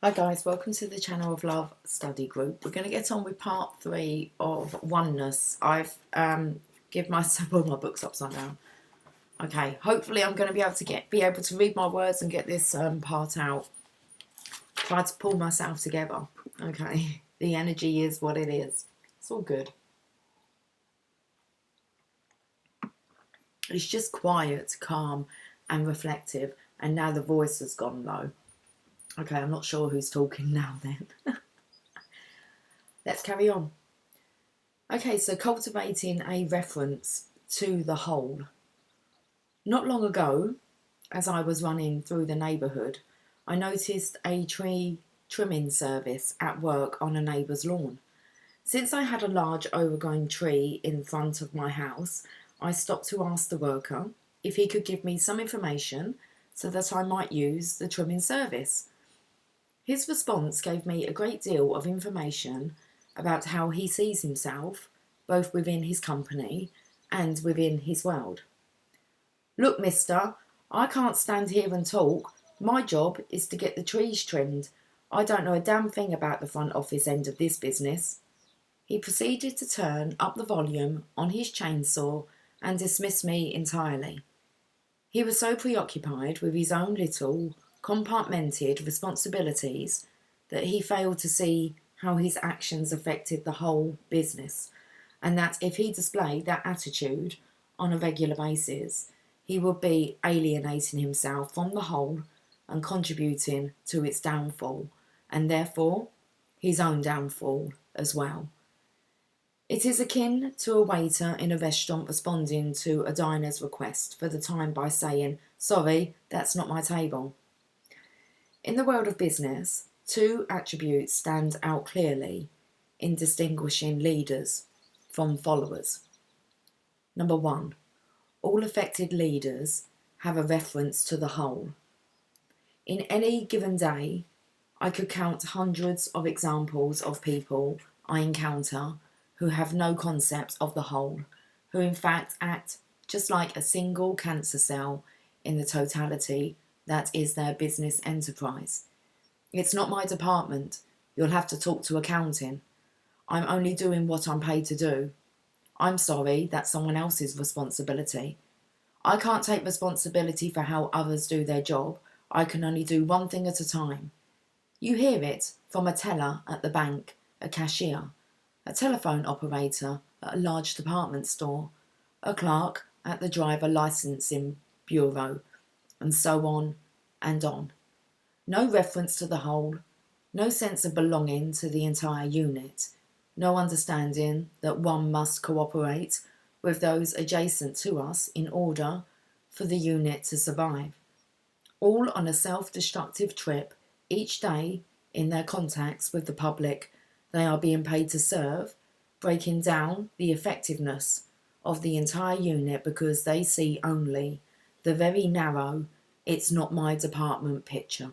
Hi guys, welcome to the Channel of Love study group. We're going to get on with part 3 of Oneness. I've give myself all my books upside down. Okay, hopefully I'm going to be able to read my words and get this part out. Try to pull myself together. Okay, the energy is what it is. It's all good. It's just quiet, calm and reflective, and now the voice has gone low. Okay, I'm not sure who's talking now then. Let's carry on. Okay, so cultivating a reference to the whole. Not long ago, as I was running through the neighbourhood, I noticed a tree trimming service at work on a neighbour's lawn. Since I had a large overgrown tree in front of my house, I stopped to ask the worker if he could give me some information so that I might use the trimming service. His response gave me a great deal of information about how he sees himself, both within his company and within his world. Look, mister, I can't stand here and talk. My job is to get the trees trimmed. I don't know a damn thing about the front office end of this business. He proceeded to turn up the volume on his chainsaw and dismiss me entirely. He was so preoccupied with his own little, compartmented responsibilities that he failed to see how his actions affected the whole business, and that if he displayed that attitude on a regular basis, he would be alienating himself from the whole and contributing to its downfall, and therefore his own downfall as well. It is akin to a waiter in a restaurant responding to a diner's request for the time by saying, "Sorry, that's not my table." In the world of business, two attributes stand out clearly in distinguishing leaders from followers. Number one, all affected leaders have a reference to the whole. In any given day, I could count hundreds of examples of people I encounter who have no concept of the whole, who in fact act just like a single cancer cell in the totality that is their business enterprise. It's not my department. You'll have to talk to accounting. I'm only doing what I'm paid to do. I'm sorry, that's someone else's responsibility. I can't take responsibility for how others do their job. I can only do one thing at a time. You hear it from a teller at the bank, a cashier, a telephone operator at a large department store, a clerk at the driver licensing bureau, and so on and on. No reference to the whole, no sense of belonging to the entire unit, no understanding that one must cooperate with those adjacent to us in order for the unit to survive. All on a self-destructive trip each day in their contacts with the public they are being paid to serve, breaking down the effectiveness of the entire unit because they see only the very narrow, "it's not my department" picture.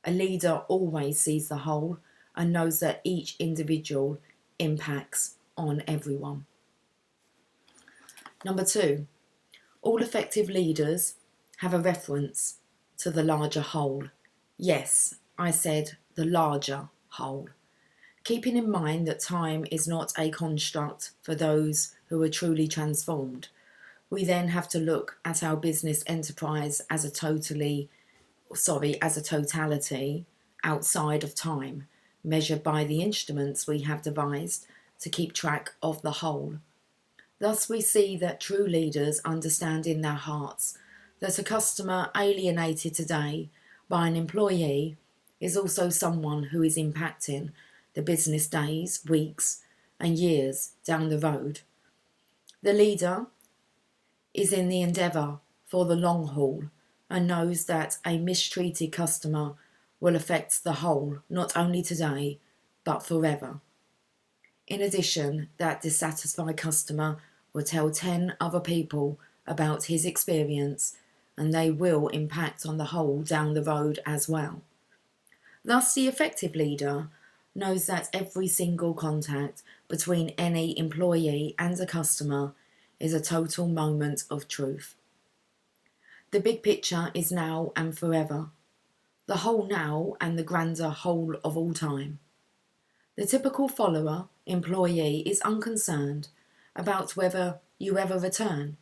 A leader always sees the whole and knows that each individual impacts on everyone. Number two, all effective leaders have a reference to the larger whole. Yes, I said the larger whole. Keeping in mind that time is not a construct for those who are truly transformed, we then have to look at our business enterprise as a totality outside of time, measured by the instruments we have devised to keep track of the whole. Thus we see that true leaders understand in their hearts that a customer alienated today by an employee is also someone who is impacting the business days, weeks, and years down the road. The leader is in the endeavour for the long haul and knows that a mistreated customer will affect the whole, not only today, but forever. In addition, that dissatisfied customer will tell 10 other people about his experience, and they will impact on the whole down the road as well. Thus, the effective leader knows that every single contact between any employee and a customer is a total moment of truth. The big picture is now and forever. the whole now and the grander whole of all time. The typical follower, employee, is unconcerned about whether you ever return.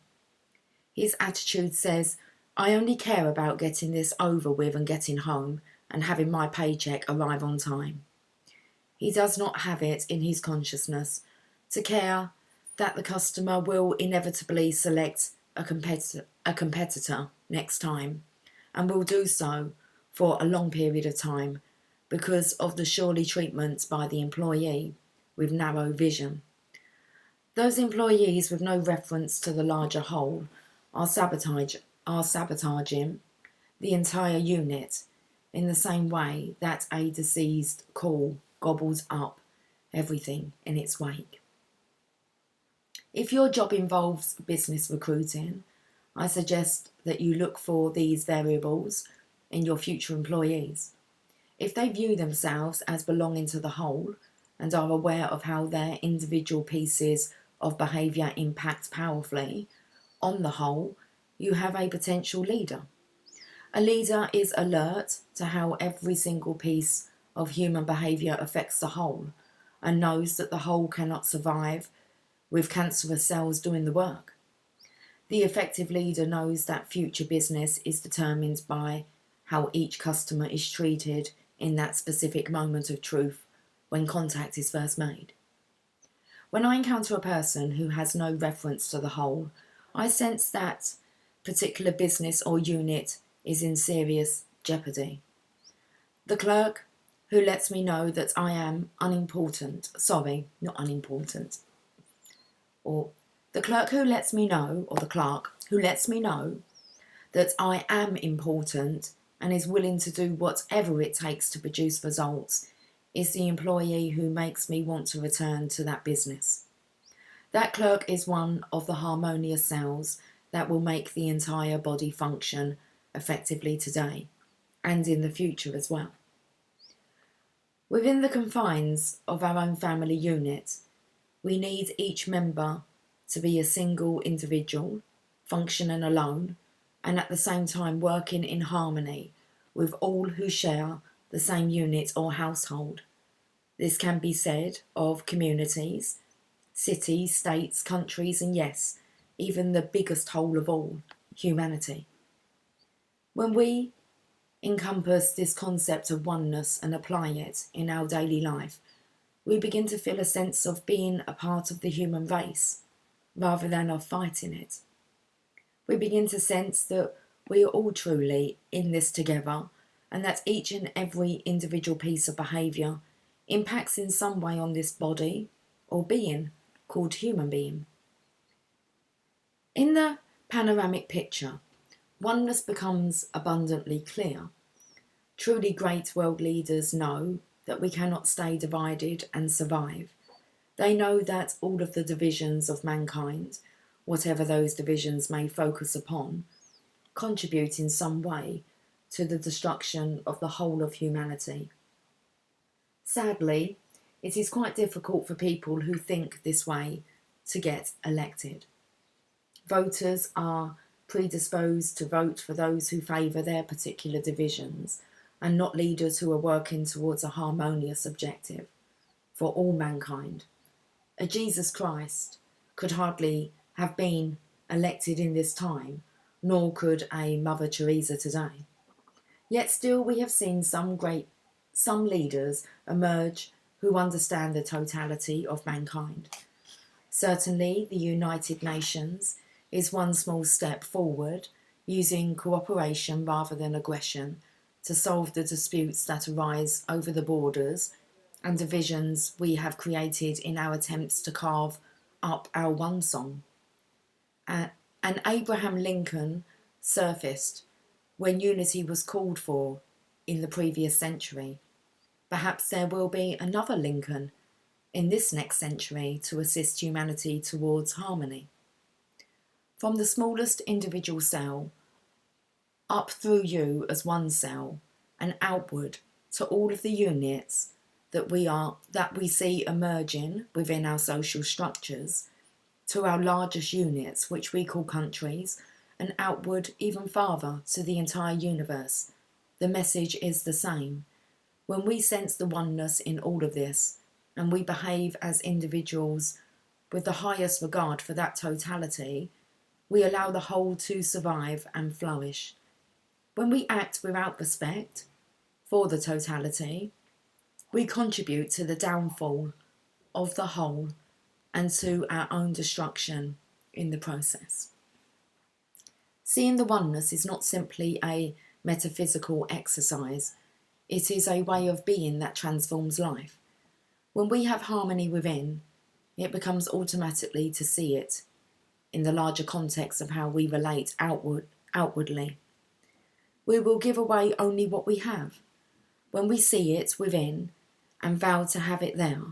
His attitude says, I only care about getting this over with and getting home and having my paycheck arrive on time. He does not have it in his consciousness to care that the customer will inevitably select a competitor next time, and will do so for a long period of time because of the surely treatment by the employee with narrow vision. Those employees with no reference to the larger whole are sabotaging the entire unit in the same way that a diseased call gobbles up everything in its wake. If your job involves business recruiting, I suggest that you look for these variables in your future employees. If they view themselves as belonging to the whole and are aware of how their individual pieces of behaviour impact powerfully on the whole, you have a potential leader. A leader is alert to how every single piece of human behaviour affects the whole and knows that the whole cannot survive with cancerous cells doing the work. The effective leader knows that future business is determined by how each customer is treated in that specific moment of truth when contact is first made. When I encounter a person who has no reference to the whole, I sense that particular business or unit is in serious jeopardy. The clerk who lets me know that I am unimportant, or the clerk who lets me know, or the clerk who lets me know that I am important and is willing to do whatever it takes to produce results is the employee who makes me want to return to that business. That clerk is one of the harmonious cells that will make the entire body function effectively today and in the future as well. Within the confines of our own family unit, we need each member to be a single individual, functioning alone, and at the same time working in harmony with all who share the same unit or household. This can be said of communities, cities, states, countries, and yes, even the biggest whole of all, humanity. When we encompass this concept of oneness and apply it in our daily life, we begin to feel a sense of being a part of the human race rather than of fighting it. We begin to sense that we are all truly in this together and that each and every individual piece of behaviour impacts in some way on this body or being called human being. In the panoramic picture, oneness becomes abundantly clear. Truly great world leaders know that we cannot stay divided and survive. They know that all of the divisions of mankind, whatever those divisions may focus upon, contribute in some way to the destruction of the whole of humanity. Sadly, it is quite difficult for people who think this way to get elected. Voters are predisposed to vote for those who favour their particular divisions and not leaders who are working towards a harmonious objective for all mankind. A Jesus Christ could hardly have been elected in this time, nor could a Mother Teresa today. Yet still we have seen some leaders emerge who understand the totality of mankind. Certainly the United Nations is one small step forward, using cooperation rather than aggression to solve the disputes that arise over the borders and divisions we have created in our attempts to carve up our one song. And Abraham Lincoln surfaced when unity was called for in the previous century. Perhaps there will be another Lincoln in this next century to assist humanity towards harmony. From the smallest individual cell, up through you as one cell, and outward to all of the units that we see emerging within our social structures, to our largest units, which we call countries, and outward even farther to the entire universe. the message is the same. When we sense the oneness in all of this, and we behave as individuals with the highest regard for that totality, we allow the whole to survive and flourish. When we act without respect for the totality, we contribute to the downfall of the whole and to our own destruction in the process. Seeing the oneness is not simply a metaphysical exercise, it is a way of being that transforms life. When we have harmony within, it becomes automatically to see it in the larger context of how we relate outwardly. We will give away only what we have. When we see it within and vow to have it there,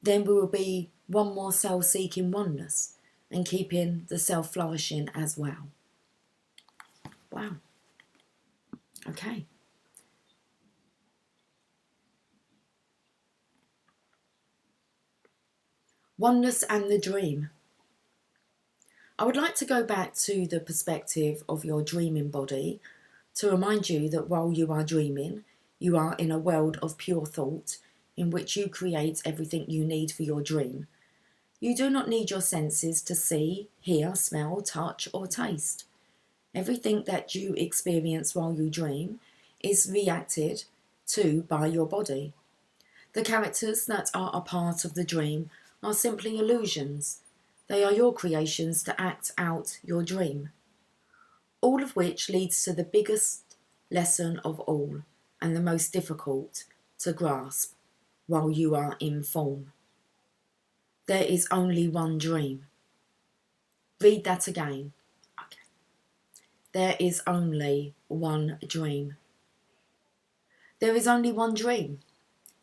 then we will be one more self-seeking oneness and keeping the self flourishing as well. Wow. Okay. Oneness and the dream. I would like to go back to the perspective of your dreaming body to remind you that while you are dreaming, you are in a world of pure thought in which you create everything you need for your dream. You do not need your senses to see, hear, smell, touch, or taste. Everything that you experience while you dream is reacted to by your body. The characters that are a part of the dream are simply illusions. They are your creations to act out your dream. All of which leads to the biggest lesson of all and the most difficult to grasp while you are in form. There is only one dream. Read that again. Okay. There is only one dream. There is only one dream.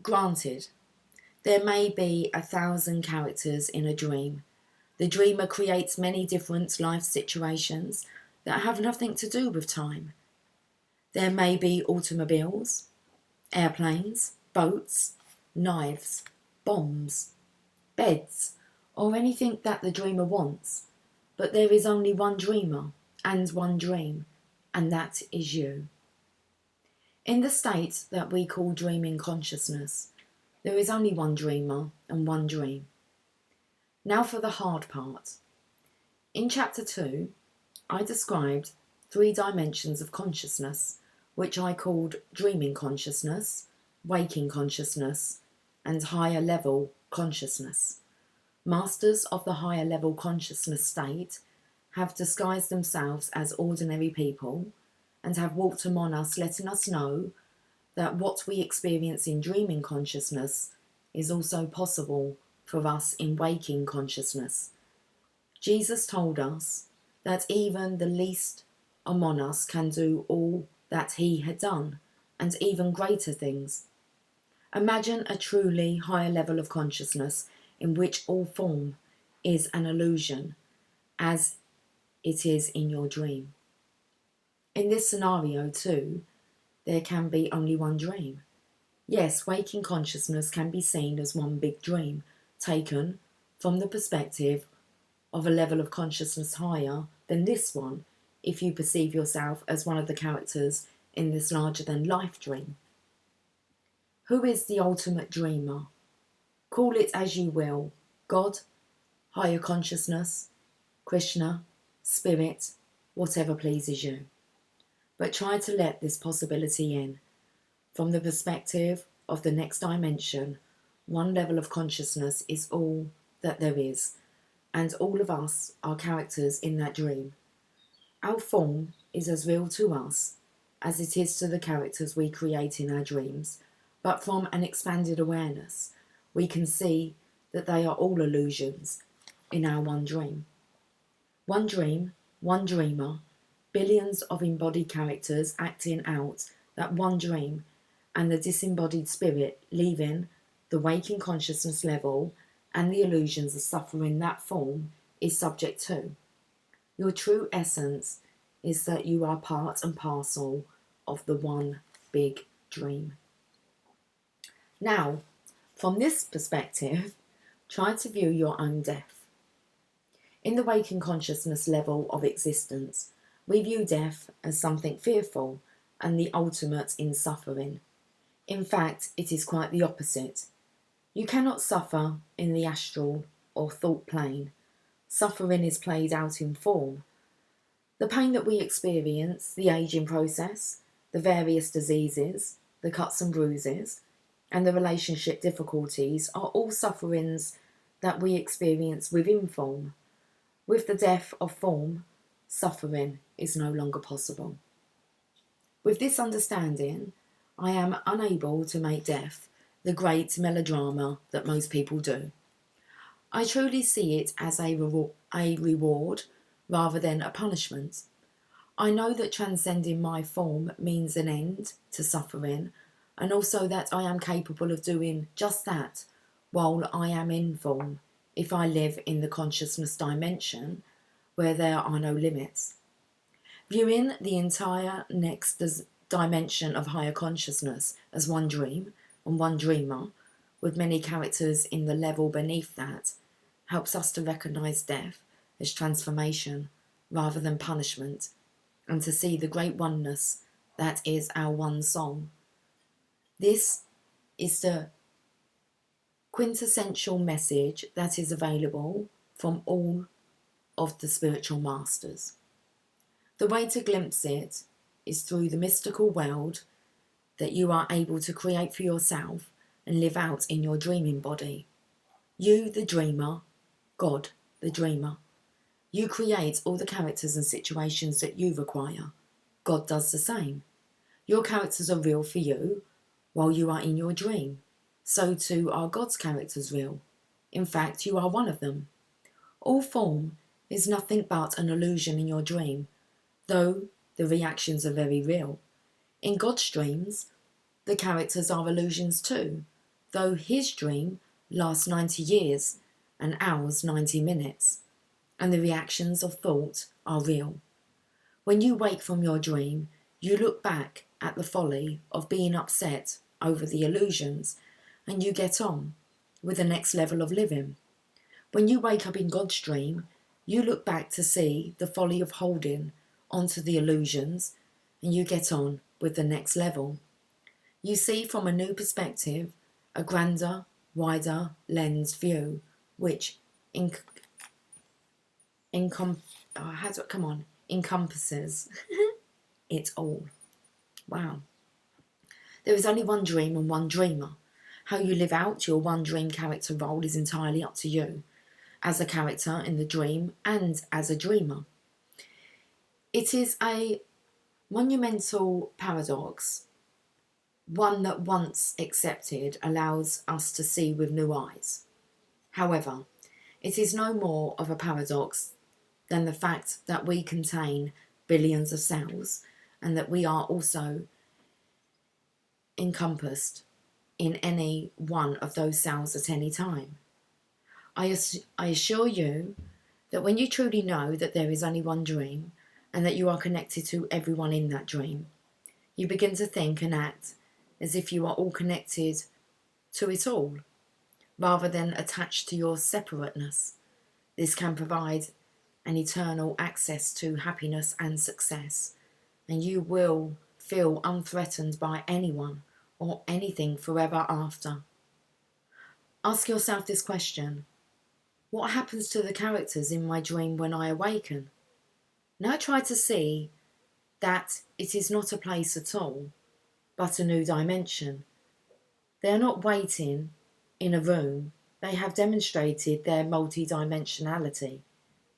Granted, there may be 1,000 characters in a dream. The dreamer creates many different life situations that have nothing to do with time. There may be automobiles, airplanes, boats, knives, bombs, beds, or anything that the dreamer wants. But there is only one dreamer and one dream, and that is you. In the state that we call dreaming consciousness, there is only one dreamer and one dream. Now for the hard part. In chapter 2, I described 3 dimensions of consciousness, which I called dreaming consciousness, waking consciousness, and higher level consciousness. Masters of the higher level consciousness state have disguised themselves as ordinary people and have walked among us, letting us know that what we experience in dreaming consciousness is also possible for us in waking consciousness. Jesus told us that even the least among us can do all that he had done, and even greater things. Imagine a truly higher level of consciousness in which all form is an illusion, as it is in your dream. In this scenario too, there can be only one dream. Yes, waking consciousness can be seen as one big dream, taken from the perspective of a level of consciousness higher than this one, if you perceive yourself as one of the characters in this larger-than-life dream. Who is the ultimate dreamer? Call it as you will, God, higher consciousness, Krishna, spirit, whatever pleases you. But try to let this possibility in. From the perspective of the next dimension, one level of consciousness is all that there is, and all of us are characters in that dream. Our form is as real to us as it is to the characters we create in our dreams, but from an expanded awareness, we can see that they are all illusions in our one dream. One dream, one dreamer, billions of embodied characters acting out that one dream, and the disembodied spirit leaving the waking consciousness level and the illusions of suffering that form is subject to. Your true essence is that you are part and parcel of the one big dream. Now, from this perspective, try to view your own death. In the waking consciousness level of existence, we view death as something fearful and the ultimate in suffering. In fact, it is quite the opposite. You cannot suffer in the astral or thought plane. Suffering is played out in form. The pain that we experience, the aging process, the various diseases, the cuts and bruises, and the relationship difficulties are all sufferings that we experience within form. With the death of form, suffering is no longer possible. With this understanding, I am unable to make death the great melodrama that most people do. I truly see it as a reward rather than a punishment. I know that transcending my form means an end to suffering, and also that I am capable of doing just that while I am in form, if I live in the consciousness dimension where there are no limits. Viewing the entire next dimension of higher consciousness as one dream and one dreamer, with many characters in the level beneath that, helps us to recognise death as transformation rather than punishment, and to see the great oneness that is our one song. This is the quintessential message that is available from all of the spiritual masters. The way to glimpse it is through the mystical world that you are able to create for yourself and live out in your dreaming body. You, the dreamer, God, the dreamer. You create all the characters and situations that you require. God does the same. Your characters are real for you while you are in your dream. So too are God's characters real. In fact, you are one of them. All form is nothing but an illusion in your dream, though the reactions are very real. In God's dreams, the characters are illusions too, though his dream lasts 90 years and ours 90 minutes, and the reactions of thought are real. When you wake from your dream, you look back at the folly of being upset over the illusions, and you get on with the next level of living. When you wake up in God's dream, you look back to see the folly of holding onto the illusions, and you get on with the next level. You see from a new perspective, a grander, wider lens view, which encompasses it all. Wow. There is only one dream and one dreamer. How you live out your one dream character role is entirely up to you, as a character in the dream and as a dreamer. It is a monumental paradox, one that once accepted allows us to see with new eyes. However, it is no more of a paradox than the fact that we contain billions of cells and that we are also encompassed in any one of those cells at any time. I assure you that when you truly know that there is only one dream and that you are connected to everyone in that dream, you begin to think and act as if you are all connected to it all, rather than attached to your separateness. This can provide an eternal access to happiness and success, and you will feel unthreatened by anyone or anything forever after. Ask yourself this question: what happens to the characters in my dream when I awaken? Now try to see that it is not a place at all, but a new dimension. They are not waiting in a room. They have demonstrated their multi-dimensionality.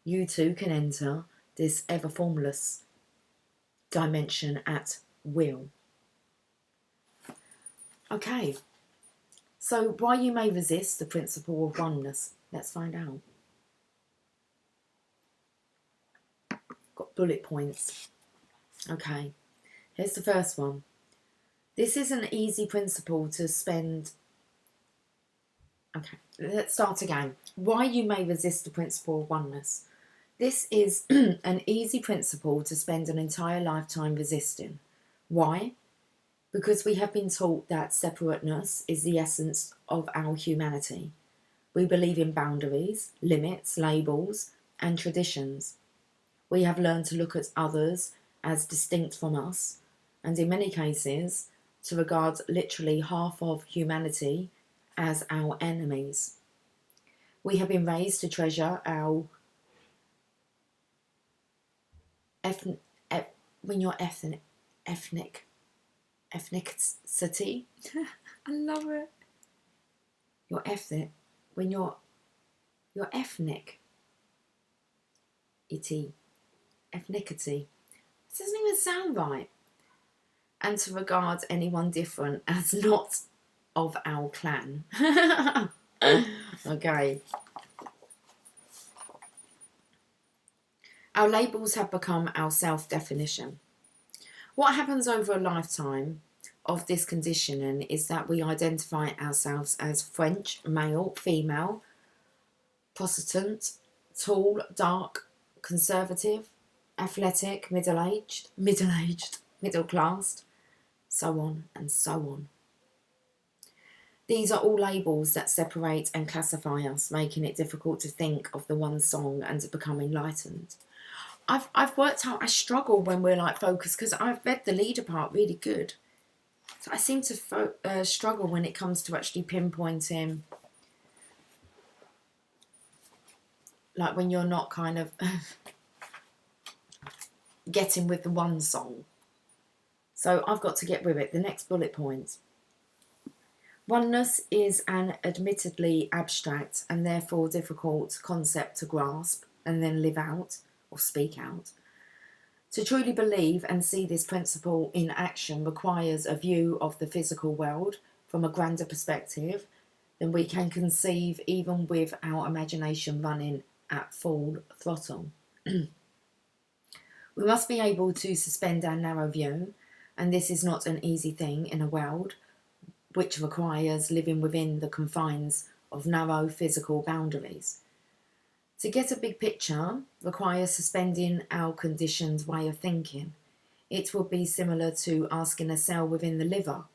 You too can enter this ever-formless dimension at will. Okay, so why you may resist the principle of oneness. Let's find out. Got bullet points. Okay, here's the first one. This is an easy principle to spend... Okay, let's start again. Why you may resist the principle of oneness. This is an easy principle to spend an entire lifetime resisting. Why? Because we have been taught that separateness is the essence of our humanity. We believe in boundaries, limits, labels, and traditions. We have learned to look at others as distinct from us, and in many cases, to regard literally half of humanity as our enemies. We have been raised to treasure our when you're ethnicity. I love it. You're ethnic. When you're ethnic. Ethnicity. It doesn't even sound right. And to regard anyone different as not of our clan. Okay. Our labels have become our self-definition. What happens over a lifetime of this conditioning is that we identify ourselves as French, male, female, Protestant, tall, dark, conservative, athletic, middle-aged, middle-class, so on and so on. These are all labels that separate and classify us, making it difficult to think of the one song and to become enlightened. I've worked out I struggle when we're like focused because I've read the leader part really good. So I seem to struggle when it comes to actually pinpointing, like when you're not kind of getting with the one song. So I've got to get with it. The next bullet point. Oneness is an admittedly abstract and therefore difficult concept to grasp and then live out or speak out. To truly believe and see this principle in action requires a view of the physical world from a grander perspective than we can conceive even with our imagination running at full throttle. We must be able to suspend our narrow view, and this is not an easy thing in a world which requires living within the confines of narrow physical boundaries. To get a big picture requires suspending our conditioned way of thinking. It would be similar to asking a cell within the liver,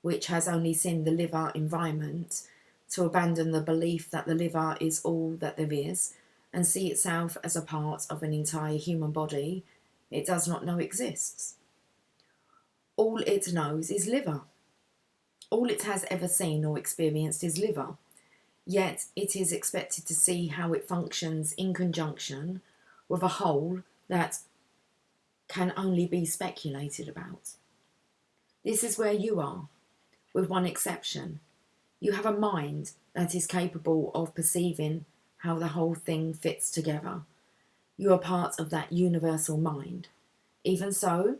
which has only seen the liver environment, to abandon the belief that the liver is all that there is and see itself as a part of an entire human body it does not know exists. All it knows is liver. All it has ever seen or experienced is liver. Yet it is expected to see how it functions in conjunction with a whole that can only be speculated about. This is where you are, with one exception. You have a mind that is capable of perceiving how the whole thing fits together. You are part of that universal mind. Even so,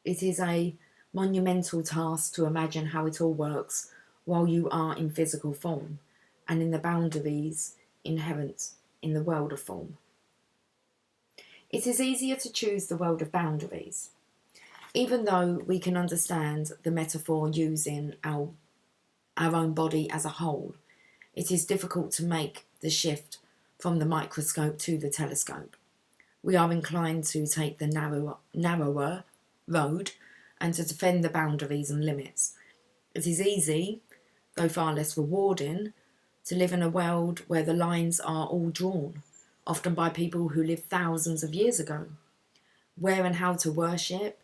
it is a monumental task to imagine how it all works while you are in physical form and in the boundaries inherent in the world of form. It is easier to choose the world of boundaries. Even though we can understand the metaphor using our own body as a whole, it is difficult to make the shift from the microscope to the telescope. We are inclined to take the narrower road and to defend the boundaries and limits. It is easy, though far less rewarding, to live in a world where the lines are all drawn, often by people who lived thousands of years ago. Where and how to worship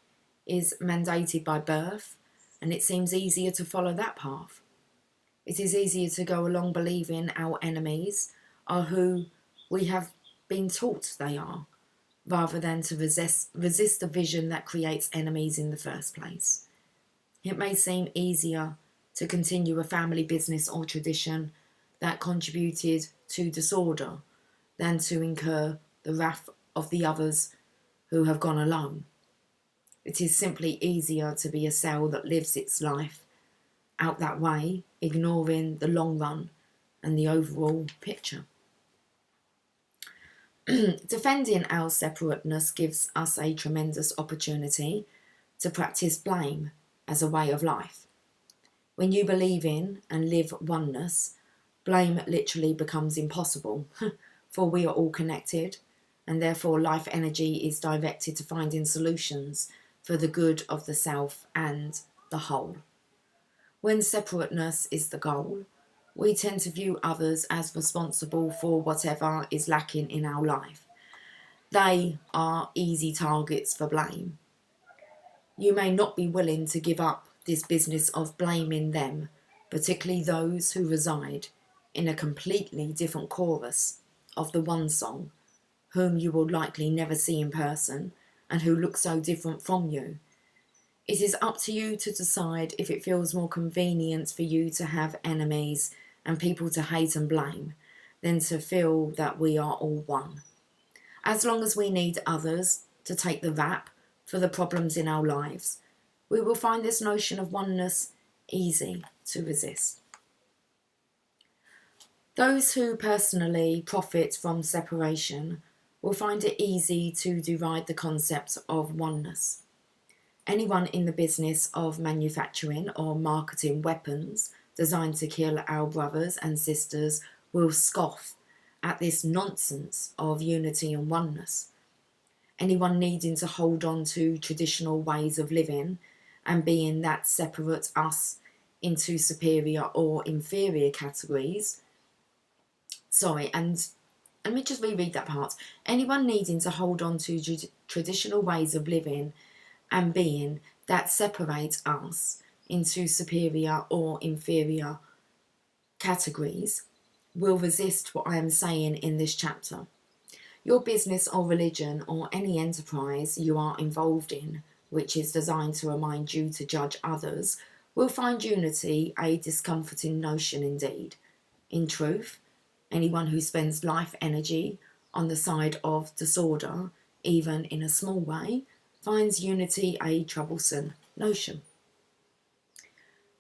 is mandated by birth, and it seems easier to follow that path. It is easier to go along believing our enemies are who we have been taught they are, rather than to resist the vision that creates enemies in the first place. It may seem easier to continue a family business or tradition that contributed to disorder than to incur the wrath of the others who have gone alone. It is simply easier to be a cell that lives its life out that way, ignoring the long run and the overall picture. Defending our separateness gives us a tremendous opportunity to practice blame as a way of life. When you believe in and live oneness, blame literally becomes impossible, for we are all connected, and therefore life energy is directed to finding solutions for the good of the self and the whole. When separateness is the goal, we tend to view others as responsible for whatever is lacking in our life. They are easy targets for blame. You may not be willing to give up this business of blaming them, particularly those who reside in a completely different chorus of the one song, whom you will likely never see in person and who look so different from you. It is up to you to decide if it feels more convenient for you to have enemies and people to hate and blame than to feel that we are all one. As long as we need others to take the rap for the problems in our lives, we will find this notion of oneness easy to resist. Those who personally profit from separation will find it easy to deride the concept of oneness. Anyone in the business of manufacturing or marketing weapons designed to kill our brothers and sisters will scoff at this nonsense of unity and oneness. Anyone needing to hold on to traditional ways of living and being that separate us into superior or inferior categories. And let me just reread that part. Anyone needing to hold on to traditional ways of living and being that separates us into superior or inferior categories will resist what I am saying in this chapter. Your business or religion or any enterprise you are involved in, which is designed to remind you to judge others, will find unity a discomforting notion indeed. In truth, anyone who spends life energy on the side of disorder, even in a small way, finds unity a troublesome notion.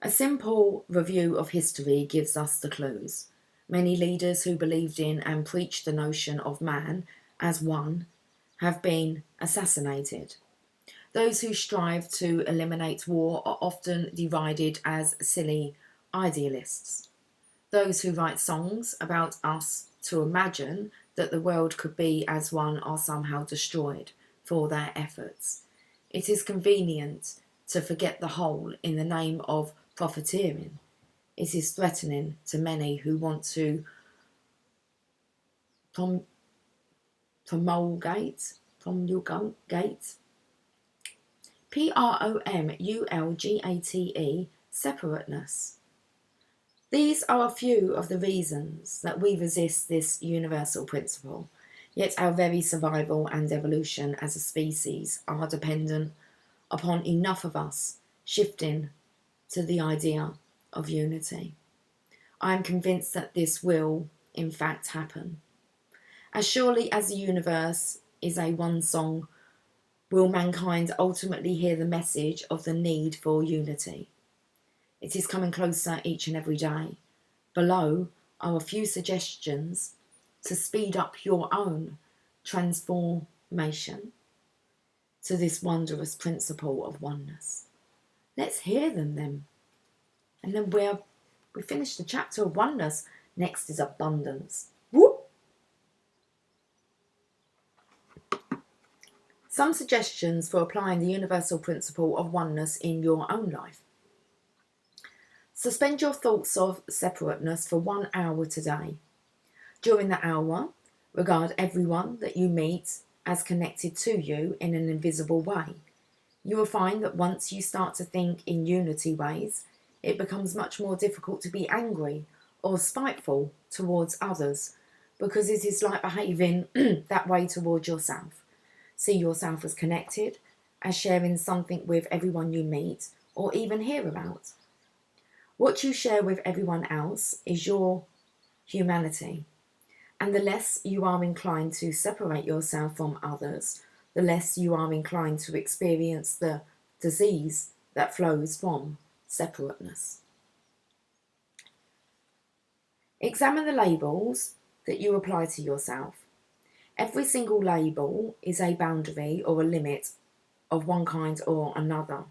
A simple review of history gives us the clues. Many leaders who believed in and preached the notion of man as one have been assassinated. Those who strive to eliminate war are often derided as silly idealists. Those who write songs about us to imagine that the world could be as one are somehow destroyed for their efforts. It is convenient to forget the whole in the name of profiteering. It is threatening to many who want to promulgate, Promulgate, separateness. These are a few of the reasons that we resist this universal principle, yet our very survival and evolution as a species are dependent upon enough of us shifting to the idea of unity. I am convinced that this will, in fact, happen. As surely as the universe is a one song, will mankind ultimately hear the message of the need for unity. It is coming closer each and every day. Below are a few suggestions to speed up your own transformation to this wondrous principle of oneness. Let's hear them then. And then we finished the chapter of oneness. Next is abundance. Whoop! Some suggestions for applying the universal principle of oneness in your own life. Suspend your thoughts of separateness for 1 hour today. During the hour, regard everyone that you meet as connected to you in an invisible way. You will find that once you start to think in unity ways, it becomes much more difficult to be angry or spiteful towards others, because it is like behaving that way towards yourself. See yourself as connected, as sharing something with everyone you meet or even hear about. What you share with everyone else is your humanity. And the less you are inclined to separate yourself from others, the less you are inclined to experience the disease that flows from separateness. Examine the labels that you apply to yourself. Every single label is a boundary or a limit of one kind or another.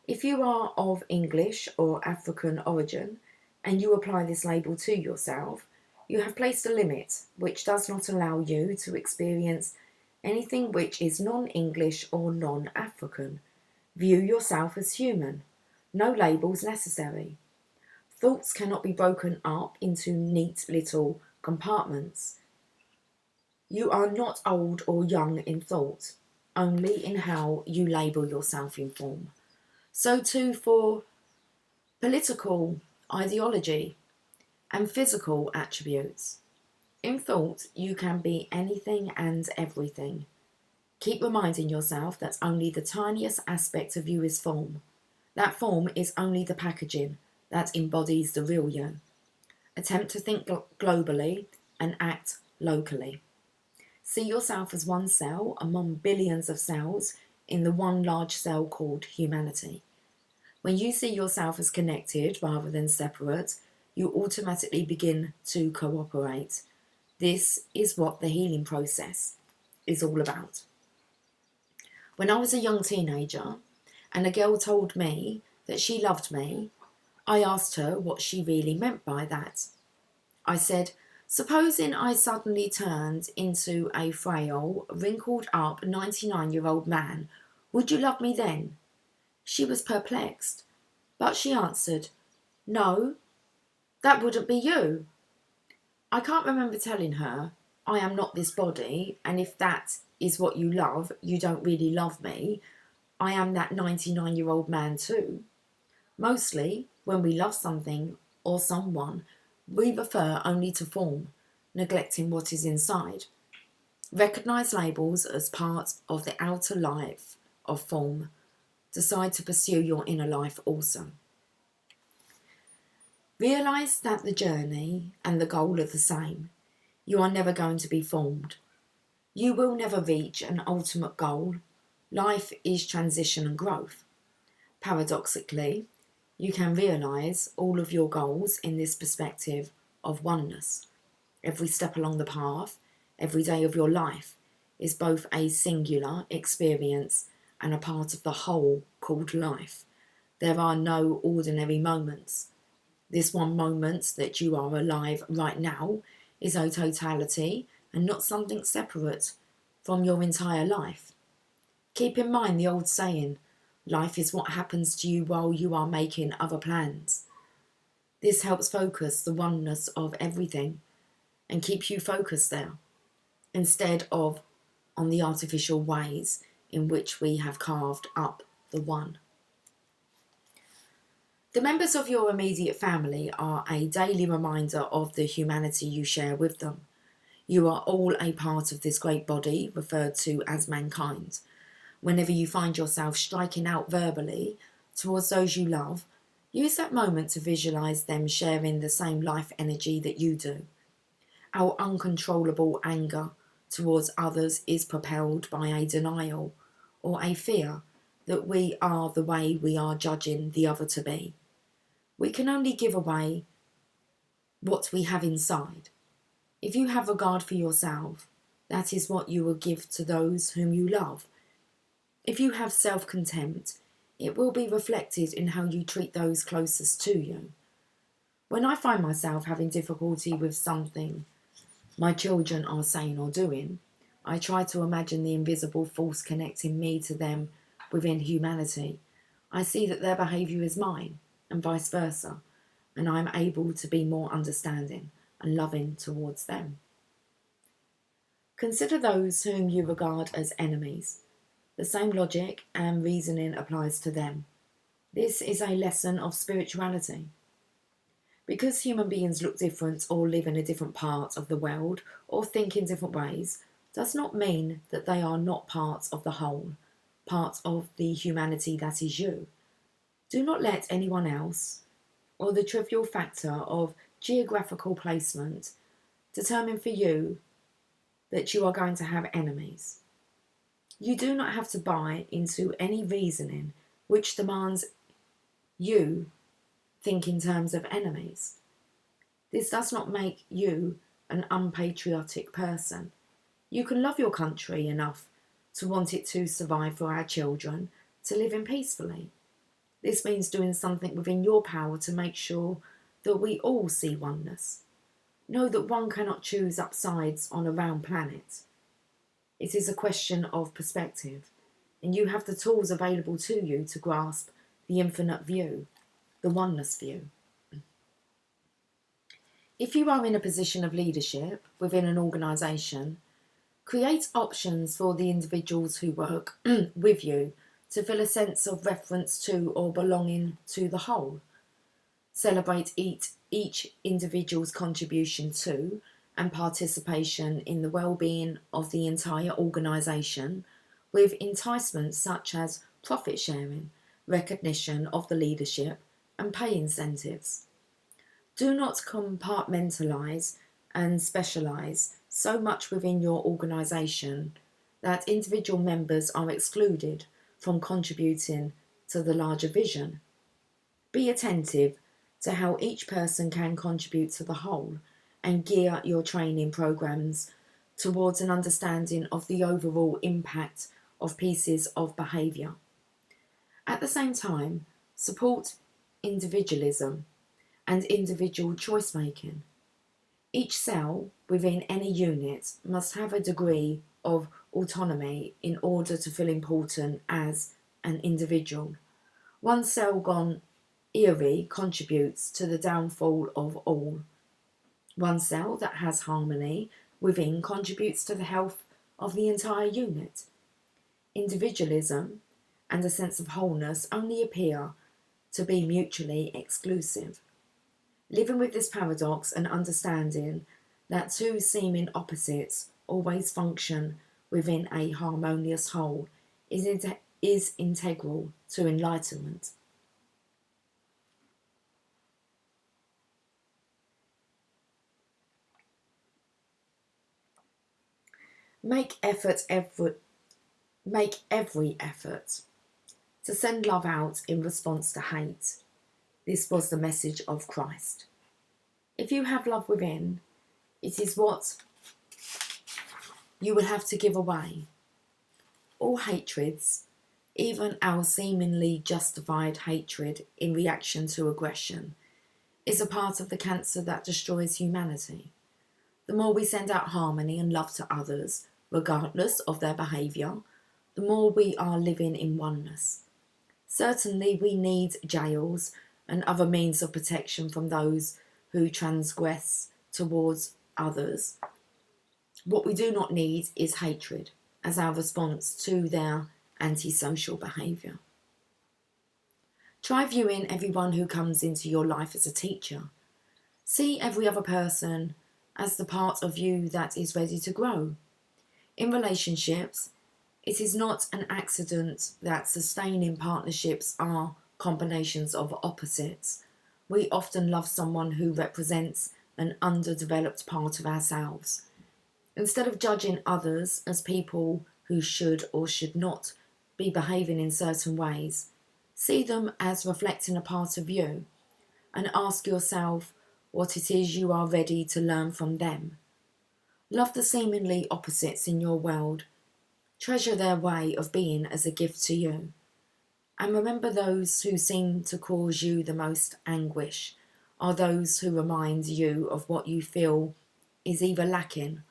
If you are of English or African origin and you apply this label to yourself, you have placed a limit which does not allow you to experience anything which is non-English or non-African. View yourself as human. No labels necessary. Thoughts cannot be broken up into neat little compartments. You are not old or young in thought. only in how you label yourself in form. So too for political ideology and physical attributes. In thought, you can be anything and everything. Keep reminding yourself that only the tiniest aspect of you is form. That form is only the packaging that embodies the real you. Attempt to think globally and act locally. See yourself as one cell among billions of cells in the one large cell called humanity. When you see yourself as connected rather than separate, you automatically begin to cooperate. This is what the healing process is all about. When I was a young teenager and a girl told me that she loved me, I asked her what she really meant by that. I said, supposing I suddenly turned into a frail, wrinkled up 99-year-old man, would you love me then? She was perplexed, but she answered, no, that wouldn't be you. I can't remember telling her, I am not this body, and if that is what you love, you don't really love me. I am that 99-year-old man too. Mostly, when we love something or someone, we refer only to form, neglecting what is inside. Recognise labels as part of the outer life of form. Decide to pursue your inner life also. Realise that the journey and the goal are the same. You are never going to be formed. You will never reach an ultimate goal. Life is transition and growth. Paradoxically, you can realise all of your goals in this perspective of oneness. Every step along the path, every day of your life, is both a singular experience and a part of the whole called life. There are no ordinary moments. This one moment that you are alive right now is a totality and not something separate from your entire life. Keep in mind the old saying, life is what happens to you while you are making other plans. This helps focus the oneness of everything and keep you focused there, instead of on the artificial ways in which we have carved up the one. The members of your immediate family are a daily reminder of the humanity you share with them. You are all a part of this great body referred to as mankind. Whenever you find yourself striking out verbally towards those you love, use that moment to visualise them sharing the same life energy that you do. Our uncontrollable anger towards others is propelled by a denial or a fear that we are the way we are judging the other to be. We can only give away what we have inside. If you have regard for yourself, that is what you will give to those whom you love. If you have self-contempt, it will be reflected in how you treat those closest to you. When I find myself having difficulty with something my children are saying or doing, I try to imagine the invisible force connecting me to them within humanity. I see that their behaviour is mine, and vice versa, and I am able to be more understanding and loving towards them. Consider those whom you regard as enemies. The same logic and reasoning applies to them. This is a lesson of spirituality. Because human beings look different or live in a different part of the world or think in different ways, does not mean that they are not part of the whole, part of the humanity that is you. Do not let anyone else, or the trivial factor of geographical placement, determine for you that you are going to have enemies. You do not have to buy into any reasoning which demands you think in terms of enemies. This does not make you an unpatriotic person. You can love your country enough to want it to survive for our children to live in peacefully. This means doing something within your power to make sure that we all see oneness. Know that one cannot choose upsides on a round planet. It is a question of perspective, and you have the tools available to you to grasp the infinite view, the oneness view. If you are in a position of leadership within an organisation, Create options for the individuals who work with you to feel a sense of reference to or belonging to the whole. Celebrate each individual's contribution to and participation in the well-being of the entire organisation with enticements such as profit sharing, recognition of the leadership and pay incentives. Do not compartmentalise and specialise so much within your organisation that individual members are excluded from contributing to the larger vision. Be attentive to how each person can contribute to the whole and gear your training programs towards an understanding of the overall impact of pieces of behaviour. At the same time, support individualism and individual choice making. Each cell within any unit must have a degree of autonomy in order to feel important as an individual. One cell gone eerie contributes to the downfall of all. One cell that has harmony within contributes to the health of the entire unit. Individualism and a sense of wholeness only appear to be mutually exclusive. Living with this paradox and understanding that two seeming opposites always function within a harmonious whole is integral to enlightenment. Make every effort to send love out in response to hate. This was the message of Christ. If you have love within, it is what you will have to give away. All hatreds, even our seemingly justified hatred in reaction to aggression, is a part of the cancer that destroys humanity. The more we send out harmony and love to others, regardless of their behaviour, the more we are living in oneness. Certainly we need jails and other means of protection from those who transgress towards others. What we do not need is hatred as our response to their antisocial behaviour. Try viewing everyone who comes into your life as a teacher. See every other person as the part of you that is ready to grow. In relationships, it is not an accident that sustaining partnerships are combinations of opposites. We often love someone who represents an underdeveloped part of ourselves. Instead of judging others as people who should or should not be behaving in certain ways, see them as reflecting a part of you and ask yourself what it is you are ready to learn from them. Love the seemingly opposites in your world. Treasure their way of being as a gift to you. And remember, those who seem to cause you the most anguish are those who remind you of what you feel is either lacking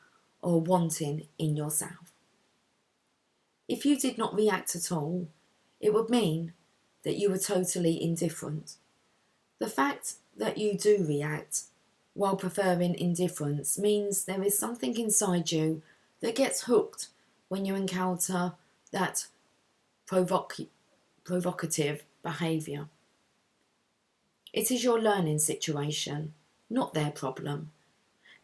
or wanting in yourself. If you did not react at all, it would mean that you were totally indifferent. The fact that you do react while preferring indifference means there is something inside you that gets hooked when you encounter that provocative behaviour. It is your learning situation, not their problem.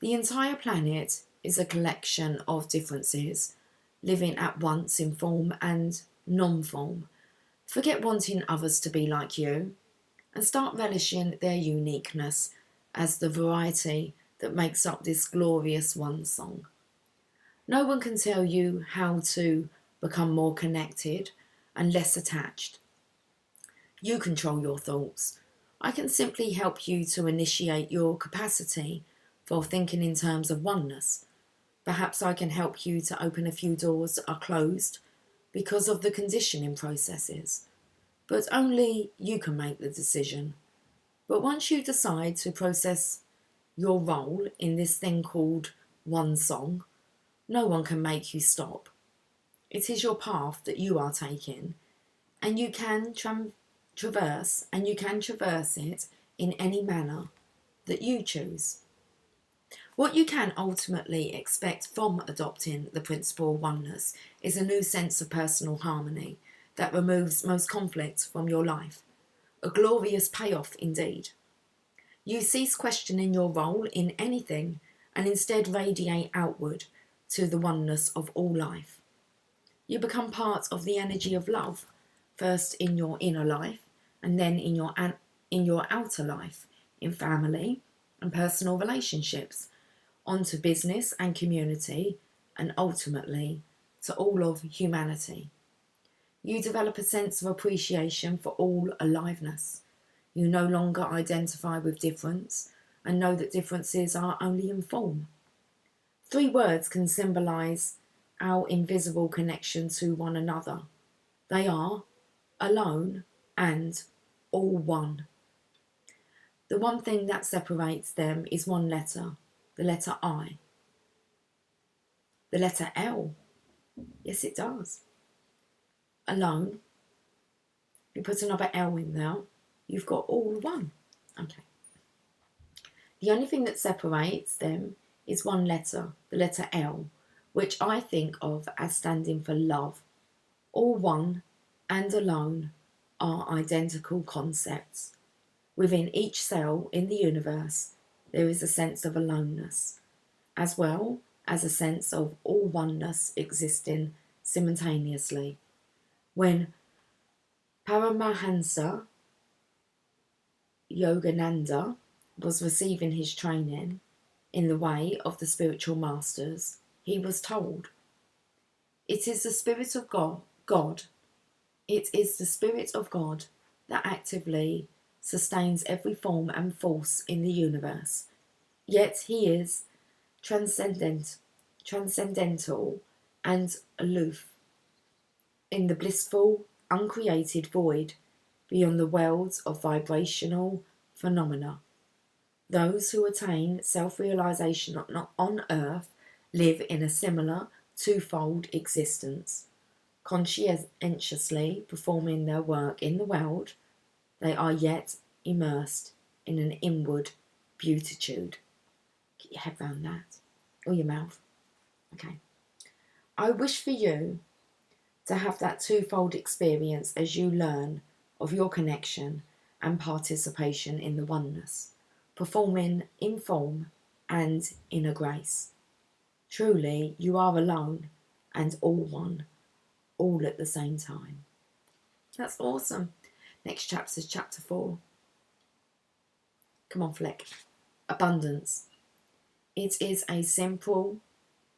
The entire planet is a collection of differences, living at once in form and non-form. Forget wanting others to be like you and start relishing their uniqueness as the variety that makes up this glorious one song. No one can tell you how to become more connected and less attached. You control your thoughts. I can simply help you to initiate your capacity for thinking in terms of oneness. Perhaps I can help you to open a few doors that are closed because of the conditioning processes. But only you can make the decision. But once you decide to process your role in this thing called one song, no one can make you stop. It is your path that you are taking, and you can traverse it in any manner that you choose. What you can ultimately expect from adopting the principle of oneness is a new sense of personal harmony that removes most conflict from your life. A glorious payoff indeed. You cease questioning your role in anything and instead radiate outward to the oneness of all life. You become part of the energy of love, first in your inner life and then in your outer life, in family and personal relationships, onto business and community, and ultimately to all of humanity. You develop a sense of appreciation for all aliveness. You no longer identify with difference and know that differences are only in form. 3 words can symbolise our invisible connection to one another. They are alone and all one. The one thing that separates them is one letter, the letter I. The letter L. Yes, it does. Alone. You put another L in there, you've got all one. Okay. The only thing that separates them is one letter, the letter L, which I think of as standing for love. All one and alone are identical concepts. Within each cell in the universe, there is a sense of aloneness, as well as a sense of all oneness existing simultaneously. When Paramahansa Yogananda was receiving his training in the way of the spiritual masters, he was told, "It is the Spirit of God. It is the Spirit of God that actively sustains every form and force in the universe. Yet he is transcendental and aloof in the blissful, uncreated void beyond the worlds of vibrational phenomena. Those who attain self-realization on earth live in a similar twofold existence. Conscientiously performing their work in the world, they are yet immersed in an inward beatitude." Get your head round that. Or your mouth. Okay. I wish for you to have that twofold experience as you learn of your connection and participation in the oneness, performing in form and inner grace. Truly, you are alone and all one, all at the same time. That's awesome. Next chapter is chapter 4. Come on, Fleck. Abundance. It is a simple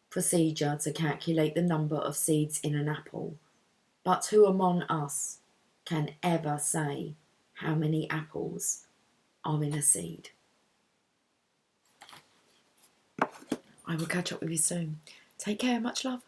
procedure to calculate the number of seeds in an apple, but who among us can ever say how many apples are in a seed? I will catch up with you soon. Take care. Much love.